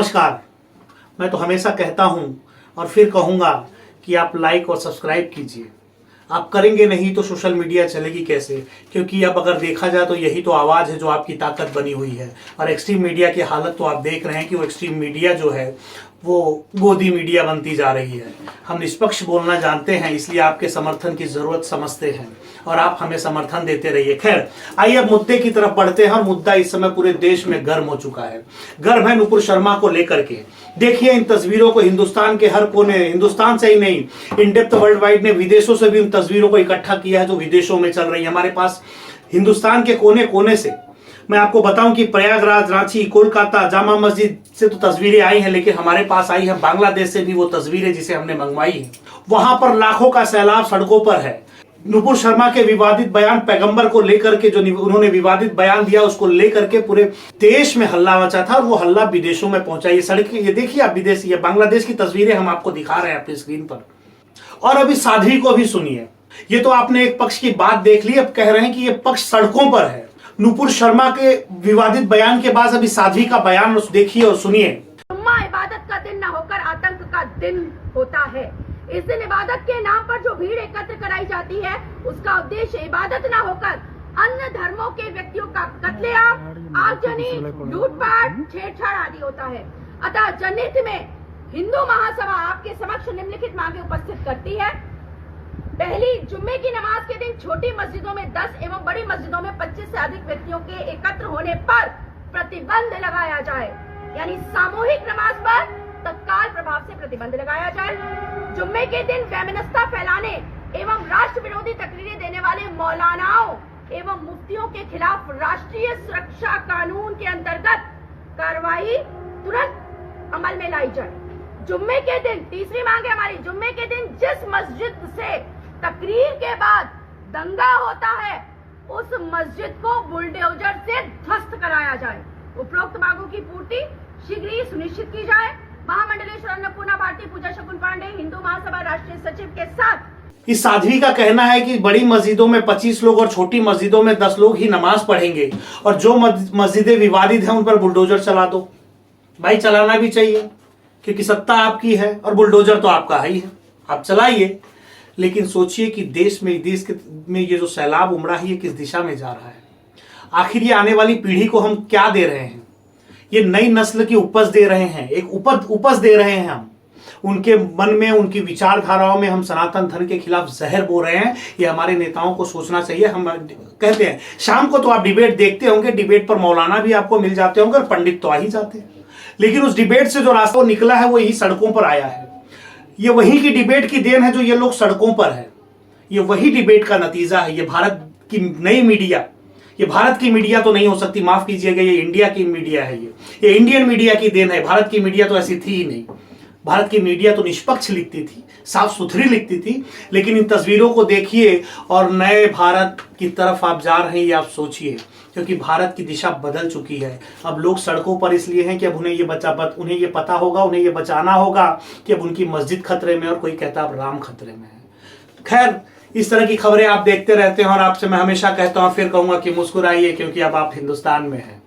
नमस्कार। मैं तो हमेशा कहता हूं और फिर कहूंगा कि आप लाइक और सब्सक्राइब कीजिए। आप करेंगे नहीं तो सोशल मीडिया चलेगी कैसे? क्योंकि अब अगर देखा जाए तो यही तो आवाज़ है जो आपकी ताकत बनी हुई है। और एक्सट्रीम मीडिया की हालत तो आप देख रहे हैं कि वो एक्सट्रीम मीडिया जो है वो गोदी मीडिया बनती जा रही है। हम निष्पक्ष बोलना जानते हैं, इसलिए आपके समर्थन की ज़रूरत समझते हैं और आप हमें समर्थन देते रहिए। खैर, आइए अब मुद्दे की तरफ बढ़ते हैं। और मुद्दा इस समय पूरे देश में गर्म हो चुका है। गर्म है नुपुर शर्मा को लेकर के। देखिए इन तस्वीरों को हिंदुस्तान के हर कोने, हिंदुस्तान से ही नहीं, इन डेप्थ वर्ल्ड वाइड ने विदेशों से भी उन तस्वीरों को इकट्ठा किया है जो विदेशों में चल रही है। हमारे पास हिंदुस्तान के कोने कोने से मैं आपको बताऊं कि प्रयागराज, रांची, कोलकाता, जामा मस्जिद से तो तस्वीरें आई हैं, लेकिन हमारे पास आई है बांग्लादेश से भी वो तस्वीरें जिसे हमने मंगवाई है। वहां पर लाखों का सैलाब सड़कों पर है। नुपुर शर्मा के विवादित बयान, पैगंबर को लेकर के जो उन्होंने विवादित बयान दिया, उसको लेकर के पूरे देश में हल्ला मचा था और वो हल्ला विदेशों में पहुंचा। ये सड़कें, ये देखिए आप, विदेशी, ये बांग्लादेश की तस्वीरें हम आपको दिखा रहे हैं अपनी स्क्रीन पर। और अभी साध्वी को भी सुनिए। ये तो आपने एक पक्ष की बात देख ली, अब कह रहे हैं कि ये पक्ष सड़कों पर है। नुपुर शर्मा के विवादित बयान के बाद अभी साध्वी का बयान देखिए और सुनिए। जुम्मा इबादत का दिन न होकर आतंक का दिन होता है। इस दिन इबादत के नाम पर जो भीड़ एकत्र कराई जाती है, उसका उद्देश्य इबादत न होकर अन्य धर्मों के व्यक्तियों का कत्लेआम, आगजनी, लूटपाट, छेड़छाड़ आदि होता है। अतः जनहित में हिंदू महासभा आपके समक्ष निम्नलिखित मांगे उपस्थित करती है। पहली, जुम्मे की नमाज के दिन छोटी मस्जिदों में 10 एवं बड़ी मस्जिदों में 25 से अधिक व्यक्तियों के एकत्र होने पर प्रतिबंध लगाया जाए, यानी सामूहिक नमाज पर तत्काल प्रभाव से प्रतिबंध लगाया जाए। जुम्मे के दिन वैमनस्यता फैलाने एवं राष्ट्र विरोधी तकरीरें देने वाले मौलानाओं एवं मुफ्तियों के खिलाफ राष्ट्रीय सुरक्षा कानून के अंतर्गत कार्रवाई तुरंत अमल में लाई जाए। जुम्मे के दिन, तीसरी मांग है हमारी, जुम्मे के दिन जिस मस्जिद से तकरीर के बाद दंगा होता है, उस मस्जिद को बुलडोजर से ध्वस्त कराया जाए। उपरोक्त मांगों की पूर्ति शीघ्र ही सुनिश्चित की जाए। महामंडलेश्वर अन्नपूर्णा भारती पूजा शकुन पांडे, हिंदू महासभा राष्ट्रीय सचिव के साथ। इस साध्वी का कहना है कि बड़ी मस्जिदों में 25 लोग और छोटी मस्जिदों में 10 लोग ही नमाज पढ़ेंगे, और जो मस्जिदें विवादित हैं उन पर बुलडोजर चला दो। भाई, चलाना भी चाहिए क्योंकि सत्ता आपकी है और बुलडोजर तो आपका ही है, आप चलाइए। लेकिन सोचिए कि देश में ये जो सैलाब उमड़ा है, ये किस दिशा में जा रहा है। आखिर ये आने वाली पीढ़ी को हम क्या दे रहे हैं? ये नई नस्ल की उपज दे रहे हैं, एक उपज दे रहे हैं हम। उनके मन में, उनकी विचारधाराओं में हम सनातन धर्म के खिलाफ जहर बो रहे हैं। ये हमारे नेताओं को सोचना चाहिए। हम कहते हैं शाम को तो आप डिबेट देखते होंगे, डिबेट पर मौलाना भी आपको मिल जाते होंगे और पंडित तो आ ही जाते हैं, लेकिन उस डिबेट से जो रास्ता निकला है वो यही सड़कों पर आया है। ये वही की डिबेट की देन है जो ये लोग सड़कों पर है। ये वही डिबेट का नतीजा है। ये भारत की नई मीडिया, ये भारत की मीडिया तो नहीं हो सकती, माफ कीजिएगा, ये इंडिया की मीडिया है। ये इंडियन मीडिया की देन है। भारत की मीडिया तो ऐसी थी ही नहीं। भारत की मीडिया तो निष्पक्ष लिखती थी, साफ सुथरी लिखती थी। लेकिन इन तस्वीरों को देखिए और नए भारत की तरफ आप जा रहे हैं, ये आप सोचिए, क्योंकि भारत की दिशा बदल चुकी है। अब लोग सड़कों पर इसलिए हैं कि अब उन्हें ये पता होगा, उन्हें ये बचाना होगा कि अब उनकी मस्जिद खतरे में और कोई कहता अब राम खतरे में है। खैर, इस तरह की खबरें आप देखते रहते हैं और आपसे मैं हमेशा कहता हूं, फिर कहूंगा कि मुस्कुराइए, क्योंकि अब आप हिंदुस्तान में हैं।